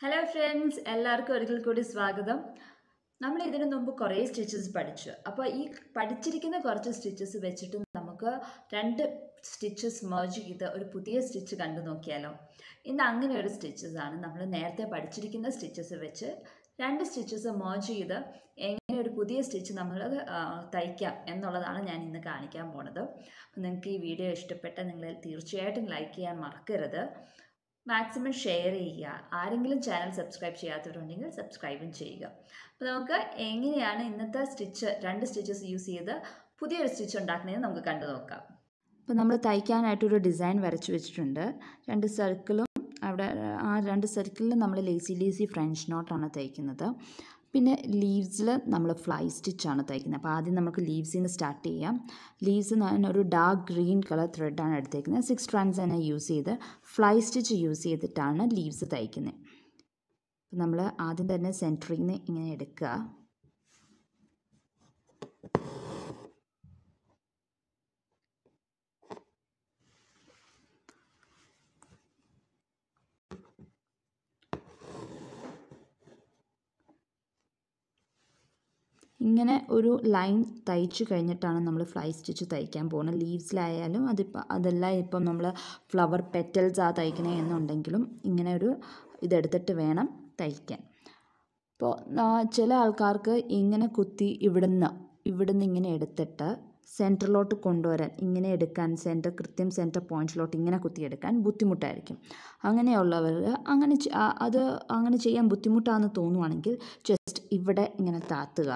Hello friends, എല്ലാവർക്കും ഒരിക്കൽ കൂടി സ്വാഗതം. നമ്മൾ ഇതിനു മുമ്പ് കുറേ സ്റ്റിച്ചസ് പഠിച്ചു. അപ്പോൾ ഈ പഠിച്ചിരിക്കുന്ന കുറച്ച് സ്റ്റിച്ചസ് വെച്ചിട്ട് നമുക്ക് രണ്ട് സ്റ്റിച്ചസ് മെർജ് ചെയ്ത് ഒരു പുതിയ സ്റ്റിച്ച് കണ്ടു നോക്കിയാലോ. ഇന്ന് അങ്ങനെ ഒരു സ്റ്റിച്ചസ് ആണ്. നമ്മൾ നേരത്തെ പഠിച്ചിരിക്കുന്ന സ്റ്റിച്ചസ് വെച്ച് രണ്ട് സ്റ്റിച്ചസ് മെർജ് ചെയ്ത് എങ്ങനെ ഒരു പുതിയ സ്റ്റിച്ച് നമ്മൾ തയ്ക്കാം എന്നുള്ളതാണ് ഞാൻ ഇന്ന് കാണിക്കാൻ പോണത്. അപ്പോൾ നിങ്ങൾക്ക് ഈ വീഡിയോ ഇഷ്ടപ്പെട്ടാൽ നിങ്ങൾ തീർച്ചയായിട്ടും ലൈക്ക് ചെയ്യാൻ മറക്കരുത്. മാക്സിമം ഷെയർ ചെയ്യുക. ആരെങ്കിലും ചാനൽ സബ്സ്ക്രൈബ് ചെയ്യാത്തവരുണ്ടെങ്കിൽ സബ്സ്ക്രൈബും ചെയ്യുക. അപ്പോൾ നമുക്ക് എങ്ങനെയാണ് ഇന്നത്തെ രണ്ട് സ്റ്റിച്ചസ് യൂസ് ചെയ്ത് പുതിയൊരു സ്റ്റിച്ച് ഉണ്ടാക്കുന്നതെന്ന് നമുക്ക് കണ്ടു നോക്കാം. അപ്പോൾ നമ്മൾ തയ്ക്കാനായിട്ടൊരു ഡിസൈൻ വരച്ചു വെച്ചിട്ടുണ്ട്. രണ്ട് സർക്കിളും അവിടെ ആ രണ്ട് സർക്കിളിൽ നമ്മൾ ലേസി ഫ്രഞ്ച് നോട്ടാണ് തയ്ക്കുന്നത്. പിന്നെ ലീവ്സിൽ നമ്മൾ ഫ്ലൈ സ്റ്റിച്ചാണ് തയ്ക്കുന്നത്. അപ്പോൾ ആദ്യം നമുക്ക് ലീവ്സിൽ നിന്ന് സ്റ്റാർട്ട് ചെയ്യാം. ലീവ്സ് ഞാൻ ഒരു ഡാർക്ക് ഗ്രീൻ കളർ ത്രെഡാണ് എടുത്തേക്കുന്നത്. 6 strands തന്നെ യൂസ് ചെയ്ത് ഫ്ലൈ സ്റ്റിച്ച് യൂസ് ചെയ്തിട്ടാണ് ലീവ്സ് തയ്ക്കുന്നത്. അപ്പോൾ നമ്മൾ ആദ്യം തന്നെ സെൻറ്ററിൽ നിന്ന് ഇങ്ങനെ എടുക്കുക. ഇങ്ങനെ ഒരു ലൈൻ തയ്ച്ചു കഴിഞ്ഞിട്ടാണ് നമ്മൾ ഫ്ലൈ സ്റ്റിച്ച് തയ്ക്കാൻ പോകുന്നത്. ലീവ്സിലായാലും അതെല്ലാം ഇപ്പം നമ്മൾ ഫ്ലവർ പെറ്റൽസ് തയ്ക്കണേ എന്നുണ്ടെങ്കിലും ഇങ്ങനെ ഒരു ഇതെടുത്തിട്ട് വേണം തയ്ക്കാൻ. അപ്പോൾ ചില ആൾക്കാർക്ക് ഇങ്ങനെ കുത്തി ഇവിടുന്ന് ഇങ്ങനെ എടുത്തിട്ട് സെൻറ്ററിലോട്ട് കൊണ്ടുവരാൻ ഇങ്ങനെ എടുക്കാൻ കൃത്യം സെൻറ്റർ പോയിൻറ്റിലോട്ട് ഇങ്ങനെ കുത്തിയെടുക്കാൻ ബുദ്ധിമുട്ടായിരിക്കും. അങ്ങനെയുള്ളവർ അങ്ങനെ ചെയ്യാൻ ബുദ്ധിമുട്ടാണെന്ന് തോന്നുവാണെങ്കിൽ ജസ്റ്റ് ഇവിടെ ഇങ്ങനെ താത്തുക.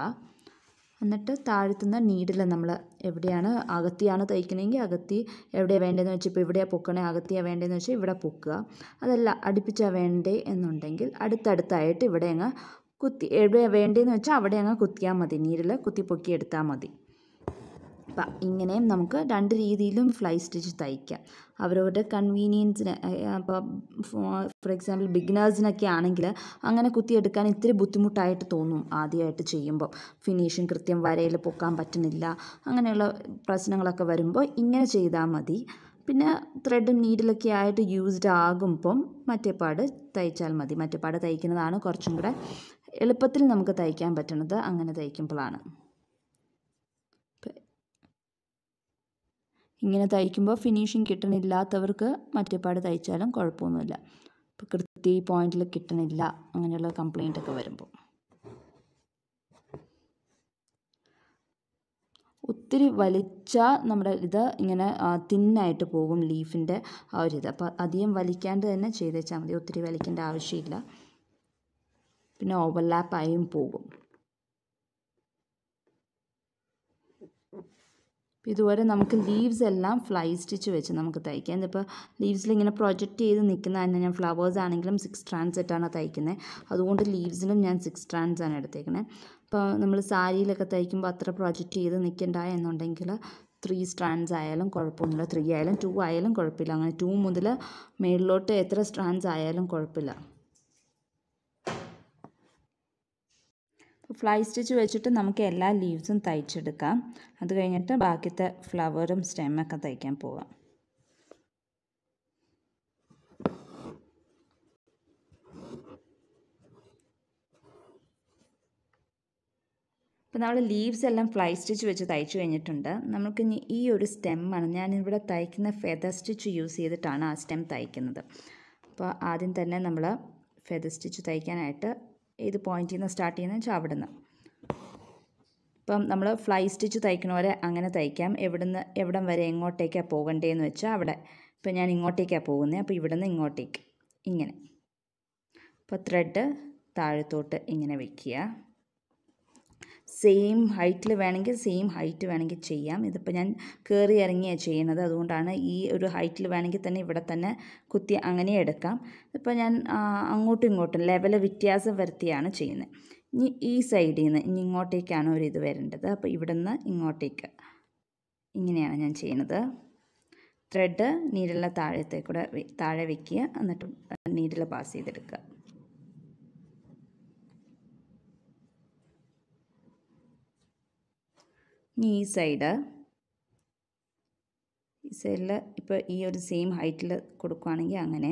എന്നിട്ട് താഴ്ത്തുന്ന നീഡിൽ നമ്മൾ എവിടെയാണ് അകത്തിയാണ് തയ്ക്കണമെങ്കിൽ അകത്തി എവിടെയാണ് വേണ്ടതെന്ന് വെച്ചാൽ ഇപ്പോൾ ഇവിടെയാണ് പൊക്കണേ അകത്തിയാണ് വേണ്ടതെന്ന് വെച്ചാൽ ഇവിടെ പൊക്കുക. അതല്ല അടുപ്പിച്ചാണ് വേണ്ടേ എന്നുണ്ടെങ്കിൽ അടുത്തടുത്തായിട്ട് ഇവിടെ അങ്ങ് കുത്തി എവിടെയാണ് വേണ്ടതെന്ന് വെച്ചാൽ അവിടെ അങ്ങ് കുത്തിയാൽ മതി. നീഡിൽ കുത്തി പൊക്കി എടുത്താൽ മതി. അപ്പം ഇങ്ങനെയും നമുക്ക് രണ്ട് രീതിയിലും ഫ്ലൈ സ്റ്റിച്ച് തയ്ക്കാം. അവരവരുടെ കൺവീനിയൻസിന്. അപ്പോൾ ഫോർ എക്സാമ്പിൾ ബിഗിനേഴ്സിനൊക്കെ ആണെങ്കിൽ അങ്ങനെ കുത്തിയെടുക്കാൻ ഇത്തിരി ബുദ്ധിമുട്ടായിട്ട് തോന്നും ആദ്യമായിട്ട് ചെയ്യുമ്പോൾ. ഫിനിഷിങ് കൃത്യം വരയിൽ പൊക്കാൻ പറ്റുന്നില്ല, അങ്ങനെയുള്ള പ്രശ്നങ്ങളൊക്കെ വരുമ്പോൾ ഇങ്ങനെ ചെയ്താൽ മതി. പിന്നെ ത്രെഡും നീഡിലൊക്കെ ആയിട്ട് യൂസ്ഡ് ആകുമ്പം മറ്റേപ്പാട് തയ്ച്ചാൽ മതി. മറ്റേപ്പാട് തയ്ക്കുന്നതാണ് കുറച്ചും കൂടെ എളുപ്പത്തിൽ നമുക്ക് തയ്ക്കാൻ പറ്റുന്നത് അങ്ങനെ തയ്ക്കുമ്പോഴാണ്. ഇങ്ങനെ തയ്ക്കുമ്പോൾ ഫിനിഷിങ് കിട്ടണില്ലാത്തവർക്ക് മറ്റേപ്പാട് തയ്ച്ചാലും കുഴപ്പമൊന്നുമില്ല. ഇപ്പോൾ കൃത്യ പോയിന്റിൽ കിട്ടണില്ല അങ്ങനെയുള്ള കംപ്ലൈൻ്റ് ഒക്കെ വരുമ്പോൾ ഒത്തിരി വലിച്ചാൽ നമ്മുടെ ഇത് ഇങ്ങനെ തിന്നായിട്ട് പോകും ലീഫിൻ്റെ ആ ഒരു ഇത്. അപ്പോൾ അധികം വലിക്കാണ്ട് തന്നെ ചെയ്തേച്ചാൽ മതി. ഒത്തിരി വലിക്കേണ്ട ആവശ്യമില്ല. പിന്നെ ഓവർലാപ്പായും പോകും. ഇതുപോലെ നമുക്ക് ലീവ്സ് എല്ലാം ഫ്ലൈ സ്റ്റിച്ച് വെച്ച് നമുക്ക് തയ്ക്കാം. ഇതിപ്പോൾ ലീവ്സിൽ ഇങ്ങനെ പ്രൊജക്റ്റ് ചെയ്ത് നിൽക്കുന്ന തന്നെ ഞാൻ ഫ്ലവേഴ്സ് ആണെങ്കിലും 6 strands ആയിട്ടാണ് തയ്ക്കുന്നത്. അതുകൊണ്ട് ലീവ്സിലും ഞാൻ 6 strands ആണ് എടുത്തേക്കുന്നത്. അപ്പോൾ നമ്മൾ സാരിയിലൊക്കെ തയ്ക്കുമ്പോൾ അത്ര പ്രൊജക്റ്റ് ചെയ്ത് നിൽക്കണ്ട എന്നുണ്ടെങ്കിൽ 3 strands ആയാലും കുഴപ്പമൊന്നുമില്ല. 3 ആയാലും 2 ആയാലും കുഴപ്പമില്ല. അങ്ങനെ 2 മുതൽ മേളിലോട്ട് എത്ര strands ആയാലും കുഴപ്പമില്ല. ഫ്ലൈ സ്റ്റിച്ച് വെച്ചിട്ട് നമുക്ക് എല്ലാ ലീവ്സും തയ്ച്ചെടുക്കാം. അത് കഴിഞ്ഞിട്ട് ബാക്കിത്തെ ഫ്ലവറും സ്റ്റെമ്മൊക്കെ തയ്ക്കാൻ പോകാം. ഇപ്പോൾ നമ്മൾ ലീവ്സ് എല്ലാം ഫ്ലൈ സ്റ്റിച്ച് വെച്ച് തയ്ച്ചു കഴിഞ്ഞിട്ടുണ്ട്. നമുക്ക് ഇനി ഈ ഒരു സ്റ്റെമ്മാണ് ഞാനിവിടെ തയ്ക്കുന്ന ഫെദർ സ്റ്റിച്ച് യൂസ് ചെയ്തിട്ടാണ് ആ സ്റ്റെം തയ്ക്കുന്നത്. അപ്പോൾ ആദ്യം തന്നെ നമ്മൾ ഫെദർ സ്റ്റിച്ച് തയ്ക്കാനായിട്ട് ഏത് പോയിന്റിൽ നിന്ന് സ്റ്റാർട്ട് ചെയ്യുന്നത് വെച്ചാൽ അവിടെ നിന്ന്. ഇപ്പം നമ്മൾ ഫ്ലൈ സ്റ്റിച്ച് തയ്ക്കണവരെ അങ്ങനെ തയ്ക്കാം. എവിടം വരെ എങ്ങോട്ടേക്കാണ് പോകേണ്ടതെന്ന് വെച്ചാൽ അവിടെ. ഇപ്പം ഞാൻ ഇങ്ങോട്ടേക്കാണ് പോകുന്നത്. അപ്പോൾ ഇവിടെ നിന്ന് ഇങ്ങോട്ടേക്ക് ഇങ്ങനെ. അപ്പോൾ ത്രെഡ് താഴത്തോട്ട് ഇങ്ങനെ വയ്ക്കുക. സെയിം ഹൈറ്റിൽ വേണമെങ്കിൽ സെയിം ഹൈറ്റ് വേണമെങ്കിൽ ചെയ്യാം. ഇതിപ്പോൾ ഞാൻ കയറി ഇറങ്ങിയാണ് ചെയ്യുന്നത്. അതുകൊണ്ടാണ് ഈ ഒരു ഹൈറ്റിൽ വേണമെങ്കിൽ തന്നെ ഇവിടെ തന്നെ കുത്തി അങ്ങനെ എടുക്കാം. ഇപ്പോൾ ഞാൻ അങ്ങോട്ടും ഇങ്ങോട്ടും ലെവൽ വ്യത്യാസം വരുത്തിയാണ് ചെയ്യുന്നത്. ഇനി ഈ സൈഡിൽ നിന്ന് ഇനി ഇങ്ങോട്ടേക്കാണ് ഒരു ഇത് വരേണ്ടത്. അപ്പോൾ ഇവിടെ നിന്ന് ഇങ്ങോട്ടേക്ക് ഇങ്ങനെയാണ് ഞാൻ ചെയ്യുന്നത്. ത്രെഡ് നീഡിലെ താഴെ വയ്ക്കുക. എന്നിട്ട് നീഡിൽ പാസ് ചെയ്തെടുക്കുക. ഇനി ഈ സൈഡിൽ ഇപ്പോൾ ഈ ഒരു സെയിം ഹൈറ്റിൽ കൊടുക്കുകയാണെങ്കിൽ അങ്ങനെ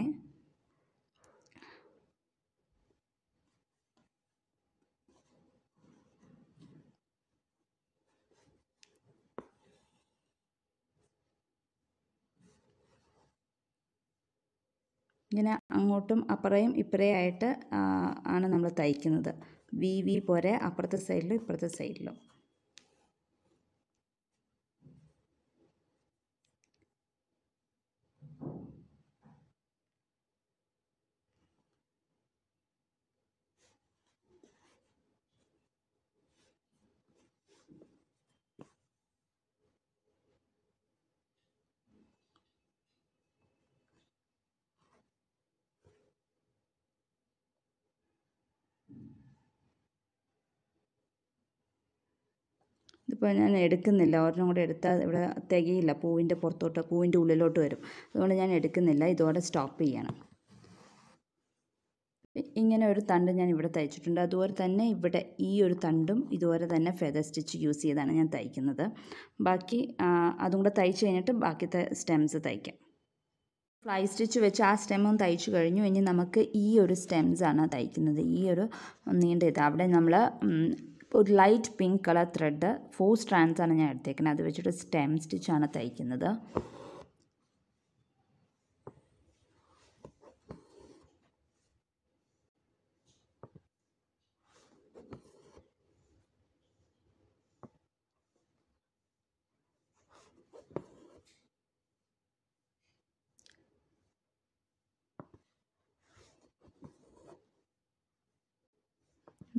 ഇങ്ങനെ അങ്ങോട്ടും അപ്പുറയും ഇപ്പുറയും ആയിട്ട് ആണ് നമ്മൾ തയ്ക്കുന്നത്. വി പോരെ അപ്പുറത്തെ സൈഡിലും ഇപ്പുറത്തെ സൈഡിലും. ഇതിപ്പോൾ ഞാൻ എടുക്കുന്നില്ല, ഒരെണ്ണം കൂടെ എടുത്താൽ ഇവിടെ തികയില്ല, പൂവിൻ്റെ പുറത്തോട്ട് പൂവിൻ്റെ ഉള്ളിലോട്ട് വരും. അതുകൊണ്ട് ഞാൻ എടുക്കുന്നില്ല, ഇതോടെ സ്റ്റോപ്പ് ചെയ്യണം. ഇങ്ങനെ ഒരു തണ്ട് ഞാൻ ഇവിടെ തയ്ച്ചിട്ടുണ്ട്. അതുപോലെ തന്നെ ഇവിടെ ഈ ഒരു തണ്ടും ഇതുപോലെ തന്നെ ഫെദർ സ്റ്റിച്ച് യൂസ് ചെയ്താണ് ഞാൻ തയ്ക്കുന്നത്. ബാക്കി അതും കൂടെ തയ്ച്ച് കഴിഞ്ഞിട്ട് ബാക്കിത്തെ സ്റ്റെംസ് തയ്ക്കാം. ഫ്ലൈ സ്റ്റിച്ച് വെച്ച് ആ സ്റ്റെമ്മും തയ്ച്ചു കഴിഞ്ഞു. ഇനി നമുക്ക് ഈ ഒരു സ്റ്റെംസാണ് തയ്ക്കുന്നത്. ഈ ഒരു നീണ്ട ഇത് അവിടെ നമ്മൾ ഒരു light pink colour thread 4 strands ആണ് ഞാൻ എടുത്തേക്കുന്നത്. അത് വെച്ചിട്ട് സ്റ്റെം സ്റ്റിച്ചാണ് തയ്ക്കുന്നത്.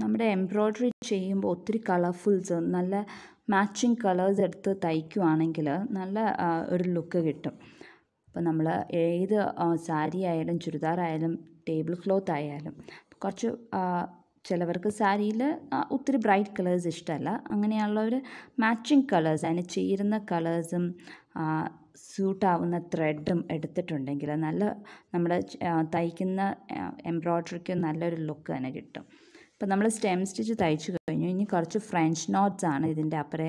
നമ്മുടെ എംബ്രോയ്ഡറി ചെയ്യുമ്പോൾ ഒത്തിരി കളർഫുൾസ് നല്ല മാച്ചിങ് കളേഴ്സ് എടുത്ത് തയ്ക്കുവാണെങ്കിൽ നല്ല ഒരു ലുക്ക് കിട്ടും. അപ്പോൾ നമ്മൾ ഏത് സാരി ആയാലും ചുരിദാർ ആയാലും ടേബിൾ ക്ലോത്ത് ആയാലും കുറച്ച് ചിലവർക്ക് സാരിയിൽ ഒത്തിരി ബ്രൈറ്റ് കളേഴ്സ് ഇഷ്ടമല്ല. അങ്ങനെയുള്ളവർ മാച്ചിങ് കളേഴ്സ് അതിന് ചേരുന്ന കളേഴ്സും സ്യൂട്ടാവുന്ന ത്രെഡും എടുത്തിട്ടുണ്ടെങ്കിൽ നല്ല നമ്മുടെ തയ്ക്കുന്ന എംബ്രോയ്ഡറിക്ക് നല്ലൊരു ലുക്ക് തന്നെ കിട്ടും. അപ്പോൾ നമ്മൾ സ്റ്റെം സ്റ്റിച്ച് തയ്ച്ചു കഴിഞ്ഞു. ഇനി കുറച്ച് ഫ്രഞ്ച് നോട്ട്സ് ആണ് ഇതിൻ്റെ അപ്പുറേ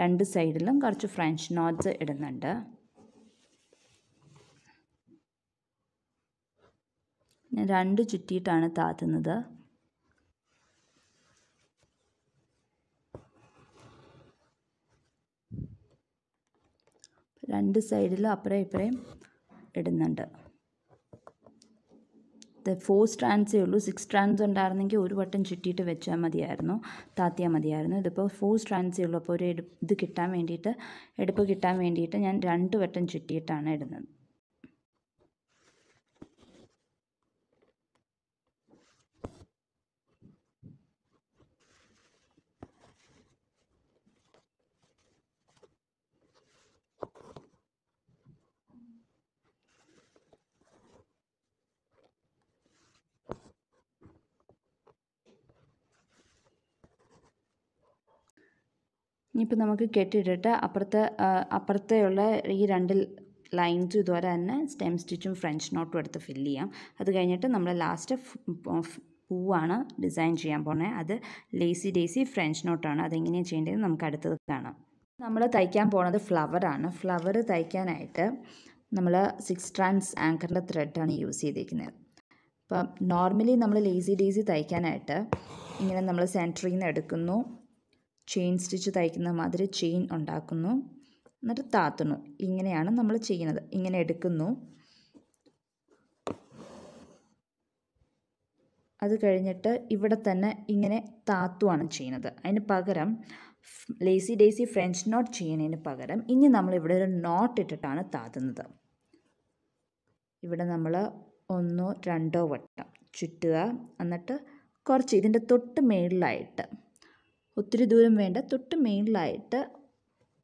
2 സൈഡിലും കുറച്ച് ഫ്രഞ്ച് നോട്ട്സ് ഇടുന്നുണ്ട്. ഞാൻ 2 ചുറ്റിയിട്ടാണ് താത്തുന്നത്. രണ്ട് സൈഡിലും അപ്പുറം ഇപ്പുറയും ഇടുന്നുണ്ട്. ഇത് 4 strands ഉള്ളൂ. 6 strands ഉണ്ടായിരുന്നെങ്കിൽ ഒരു വട്ടം ചുറ്റിയിട്ട് വെച്ചാൽ മതിയായിരുന്നു, താത്തിയാൽ മതിയായിരുന്നു. ഇതിപ്പോൾ 4 strands ഉള്ളൂ. അപ്പോൾ ഒരു ഇത് കിട്ടാൻ വേണ്ടിയിട്ട്, എടുപ്പ് കിട്ടാൻ വേണ്ടിയിട്ട് ഞാൻ 2 വട്ടം ചുറ്റിയിട്ടാണ് ഇടുന്നത്. ഇനിയിപ്പോൾ നമുക്ക് കെട്ടിയിട്ടിട്ട് അപ്പുറത്തെയുള്ള ഈ 2 ലൈൻസും ഇതുപോലെ തന്നെ സ്റ്റെം സ്റ്റിച്ചും ഫ്രഞ്ച് നോട്ടും എടുത്ത് ഫില്ല് ചെയ്യാം. അത് കഴിഞ്ഞിട്ട് നമ്മൾ ലാസ്റ്റ് പൂവാണ് ഡിസൈൻ ചെയ്യാൻ പോകുന്നത്. അത് ലേസി ഡേസി ഫ്രഞ്ച് നോട്ടാണ്. അതെങ്ങനെയാണ് ചെയ്യേണ്ടത് നമുക്ക് അടുത്തത് കാണാം. നമ്മൾ തയ്ക്കാൻ പോകുന്നത് ഫ്ലവറാണ്. ഫ്ലവർ തയ്ക്കാനായിട്ട് നമ്മൾ 6 strands ആങ്കറിൻ്റെ ത്രെഡാണ് യൂസ് ചെയ്തിരിക്കുന്നത്. അപ്പം നോർമലി നമ്മൾ ലേസി ഡേസി തയ്ക്കാനായിട്ട് ഇങ്ങനെ നമ്മൾ സെൻറ്ററിൽ നിന്ന് എടുക്കുന്നു, ചെയിൻ സ്റ്റിച്ച് തയ്ക്കുന്ന മാതിരി ചെയിൻ ഉണ്ടാക്കുന്നു, എന്നിട്ട് താത്തുന്നു. ഇങ്ങനെയാണ് നമ്മൾ ചെയ്യുന്നത്. ഇങ്ങനെ എടുക്കുന്നു, അത് കഴിഞ്ഞിട്ട് ഇവിടെ തന്നെ ഇങ്ങനെ താത്തുവാണ് ചെയ്യുന്നത്. അതിന് പകരം ലേസി ഡേസി ഫ്രഞ്ച് നോട്ട് ചെയ്യുന്നതിന് പകരം ഇനി നമ്മളിവിടെ ഒരു നോട്ട് ഇട്ടിട്ടാണ് താത്തുന്നത്. ഇവിടെ നമ്മൾ 1 2 വട്ടം ചുറ്റുക, എന്നിട്ട് കുറച്ച് ഇതിൻ്റെ തൊട്ട് മേളിലായിട്ട്, ഒത്തിരി ദൂരം വേണ്ട, തൊട്ട് മേളിലായിട്ട്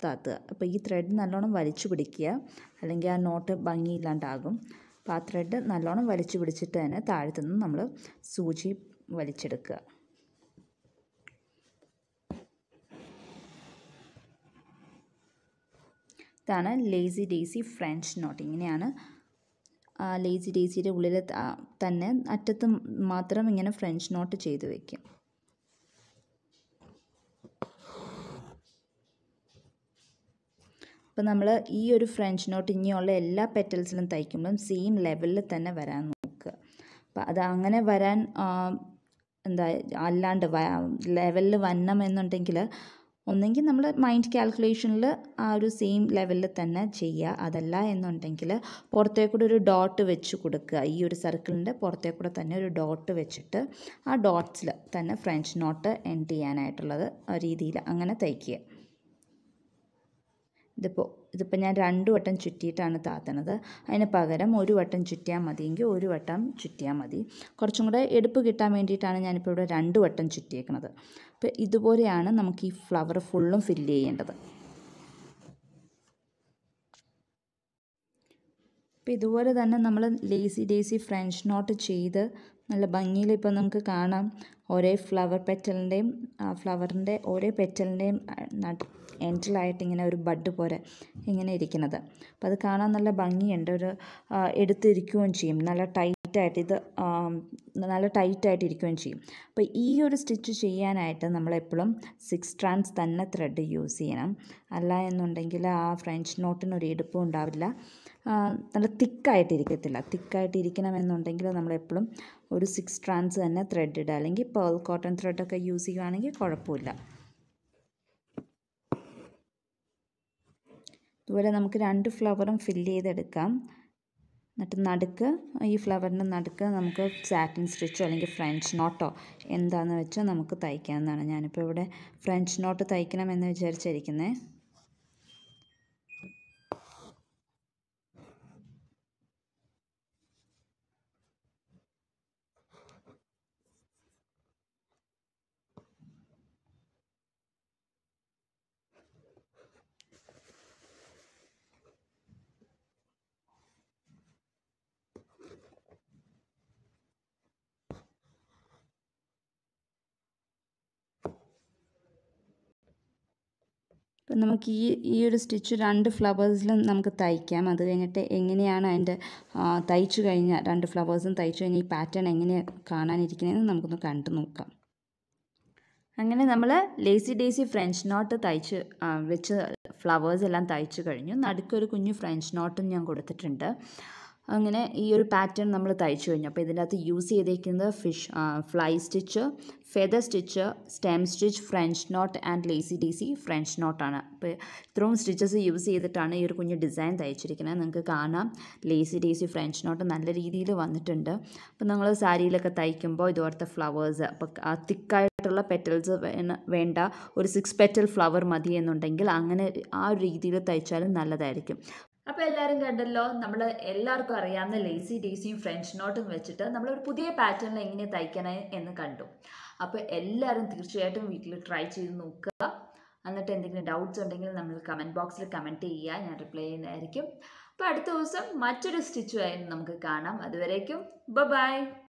താത്തുക. അപ്പോൾ ഈ ത്രെഡ് നല്ലോണം വലിച്ചു പിടിക്കുക, അല്ലെങ്കിൽ ആ നോട്ട് ഭംഗിയില്ലാണ്ടാകും. അപ്പോൾ ആ ത്രെഡ് നല്ലോണം വലിച്ചു പിടിച്ചിട്ട് തന്നെ താഴത്തുനിന്ന് നമ്മൾ സൂചി വലിച്ചെടുക്കുക. ഇതാണ് ലേസി ഡേസി ഫ്രഞ്ച് നോട്ട്. ഇങ്ങനെയാണ് ലേസി ഡേസിയുടെ ഉള്ളിൽ തന്നെ അറ്റത്ത് മാത്രം ഇങ്ങനെ ഫ്രഞ്ച് നോട്ട് ചെയ്ത് വയ്ക്കും. അപ്പോൾ നമ്മൾ ഈ ഒരു ഫ്രഞ്ച് നോട്ട് ഇനിയുള്ള എല്ലാ പെറ്റൽസിലും തയ്ക്കുമ്പോഴും സെയിം ലെവലിൽ തന്നെ വരാൻ നോക്കുക. അപ്പോൾ അത് അങ്ങനെ വരാൻ അല്ലാണ്ട് ലെവലിൽ വരണമെന്നുണ്ടെങ്കിൽ ഒന്നെങ്കിൽ നമ്മൾ മൈൻഡ് കാൽക്കുലേഷനിൽ ആ ഒരു സെയിം ലെവലിൽ തന്നെ ചെയ്യുക. അതല്ല എന്നുണ്ടെങ്കിൽ പുറത്തേക്കൂടെ ഒരു ഡോട്ട് വെച്ച് കൊടുക്കുക. ഈ ഒരു സർക്കിളിൻ്റെ പുറത്തേക്കൂടെ തന്നെ ഒരു ഡോട്ട് വെച്ചിട്ട് ആ ഡോട്ട്സിൽ തന്നെ ഫ്രഞ്ച് നോട്ട് എൻഡ് ചെയ്യാനായിട്ടുള്ളത് രീതിയിൽ അങ്ങനെ തയ്ക്കുക. ഇതിപ്പോൾ ഞാൻ 2 വട്ടം ചുറ്റിയിട്ടാണ് താത്തണത്. അതിന് പകരം 1 വട്ടം ചുറ്റിയാൽ മതിയെങ്കിൽ 1 വട്ടം ചുറ്റിയാൽ മതി. കുറച്ചും കൂടെ എടുപ്പ് കിട്ടാൻ വേണ്ടിയിട്ടാണ് ഞാനിപ്പോൾ ഇവിടെ 2 വട്ടം ചുറ്റിയേക്കുന്നത്. അപ്പോൾ ഇതുപോലെയാണ് നമുക്ക് ഈ ഫ്ലവർ ഫുള്ളും ഫില്ല് ചെയ്യേണ്ടത്. അപ്പോൾ ഇതുപോലെ തന്നെ നമ്മൾ ലേസി ഡേസി ഫ്രഞ്ച് നോട്ട് ചെയ്ത് നല്ല ഭംഗിയിൽ ഇപ്പോൾ നമുക്ക് കാണാം. ഒരേ ഫ്ലവർ പെറ്റലിൻ്റെയും ഫ്ലവറിൻ്റെ ഓരോ പെറ്റലിൻ്റെയും എൻഡിലായിട്ട് ഇങ്ങനെ ഒരു ബഡ് പോലെ ഇങ്ങനെ ഇരിക്കുന്നത്. അപ്പോൾ അത് കാണാൻ നല്ല ഭംഗിയുണ്ട്. ഒരു എടുത്തിരിക്കുകയും ചെയ്യും. നല്ല ടൈറ്റായിട്ട് നല്ല ടൈറ്റായിട്ട് ഇരിക്കുകയും ചെയ്യും. അപ്പോൾ ഈ ഒരു സ്റ്റിച്ച് ചെയ്യാനായിട്ട് നമ്മളെപ്പോഴും 6 strands തന്നെ ത്രെഡ് യൂസ് ചെയ്യണം. അല്ല എന്നുണ്ടെങ്കിൽ ആ ഫ്രഞ്ച് നോട്ടിനൊരു എടുപ്പും ഉണ്ടാവില്ല. നല്ല തിക്കായിട്ടിരിക്കത്തില്ല. തിക്കായിട്ടിരിക്കണമെന്നുണ്ടെങ്കിൽ നമ്മളെപ്പോഴും ഒരു 6 strands തന്നെ ത്രെഡ് ഇടുക. അല്ലെങ്കിൽ പേൾ കോട്ടൺ ത്രെഡൊക്കെ യൂസ് ചെയ്യുകയാണെങ്കിൽ കുഴപ്പമില്ല. ഇതുപോലെ നമുക്ക് 2 ഫ്ലവറും ഫില്ല് ചെയ്തെടുക്കാം. എന്നിട്ട് നടുക്ക് ഈ ഫ്ലവറിൻ്റെ നടുക്ക് നമുക്ക് സാറ്റിൻ സ്റ്റിച്ചോ അല്ലെങ്കിൽ ഫ്രഞ്ച് നോട്ടോ എന്താണെന്ന് വെച്ചാൽ നമുക്ക് തയ്ക്കാവുന്നതാണ്. ഞാനിപ്പോൾ ഇവിടെ ഫ്രഞ്ച് നോട്ട് തയ്ക്കണമെന്ന് വിചാരിച്ചിരിക്കുന്നത്. അപ്പം നമുക്ക് ഈ ഒരു സ്റ്റിച്ച് 2 ഫ്ലവേഴ്സിലും നമുക്ക് തയ്ക്കാം. അത് കഴിഞ്ഞിട്ട് എങ്ങനെയാണ് അതിൻ്റെ തയ്ച്ചു കഴിഞ്ഞാൽ 2 ഫ്ലവേഴ്സും തയ്ച്ചു കഴിഞ്ഞാൽ ഈ പാറ്റേൺ എങ്ങനെയാണ് കാണാനിരിക്കുന്നതെന്ന് നമുക്കൊന്ന് കണ്ടു നോക്കാം. അങ്ങനെ നമ്മൾ ലേസി ഡേസി ഫ്രഞ്ച് നോട്ട് തയ്ച്ച് വെച്ച് ഫ്ലവേഴ്സ് എല്ലാം തയ്ച്ചു കഴിഞ്ഞു. നടുക്കൊരു കുഞ്ഞു ഫ്രഞ്ച് നോട്ടും ഞാൻ കൊടുത്തിട്ടുണ്ട്. അങ്ങനെ ഈ ഒരു പാറ്റേൺ നമ്മൾ തയ്ച്ചു കഴിഞ്ഞു. അപ്പോൾ ഇതിൻ്റെ അകത്ത് യൂസ് ചെയ്തേക്കുന്നത് fly stitch, feather stitch, stem stitch, French knot and lazy daisy French നോട്ടാണ്. അപ്പോൾ ഇത്രയും സ്റ്റിച്ചസ് യൂസ് ചെയ്തിട്ടാണ് ഈ ഒരു കുഞ്ഞ് ഡിസൈൻ തയ്ച്ചിരിക്കുന്നത്. നിങ്ങൾക്ക് കാണാം ലേസി ഡേസി ഫ്രഞ്ച് നോട്ട് നല്ല രീതിയിൽ വന്നിട്ടുണ്ട്. അപ്പോൾ നിങ്ങൾ സാരിയിലൊക്കെ തയ്ക്കുമ്പോൾ ഇതുപോലത്തെ ഫ്ലവേഴ്സ് അപ്പോൾ തിക്കായിട്ടുള്ള പെറ്റൽസ് വേണ്ട, ഒരു 6 പെറ്റൽ ഫ്ലവർ മതി എന്നുണ്ടെങ്കിൽ അങ്ങനെ ആ ഒരു രീതിയിൽ തയ്ച്ചാലും നല്ലതായിരിക്കും. അപ്പോൾ എല്ലാവരും കണ്ടല്ലോ, നമ്മൾ എല്ലാവർക്കും അറിയാവുന്ന ലേസി ഡേസിയും ഫ്രഞ്ച് നോട്ടും വെച്ചിട്ട് നമ്മളൊരു പുതിയ പാറ്റേണിൽ എങ്ങനെ തയ്ക്കണം എന്ന് കണ്ടു. അപ്പോൾ എല്ലാവരും തീർച്ചയായിട്ടും വീട്ടിൽ ട്രൈ ചെയ്ത് നോക്കുക. എന്നിട്ട് എന്തെങ്കിലും ഡൗട്ട്സ് ഉണ്ടെങ്കിൽ നമ്മൾ കമൻറ്റ് ബോക്സിൽ കമൻറ്റ് ചെയ്യുക, ഞാൻ റിപ്ലൈ ചെയ്യുന്നതായിരിക്കും. അപ്പോൾ അടുത്ത ദിവസം മറ്റൊരു സ്റ്റിച്ചുമായിട്ട് നമുക്ക് കാണാം. അതുവരേക്കും ബൈ.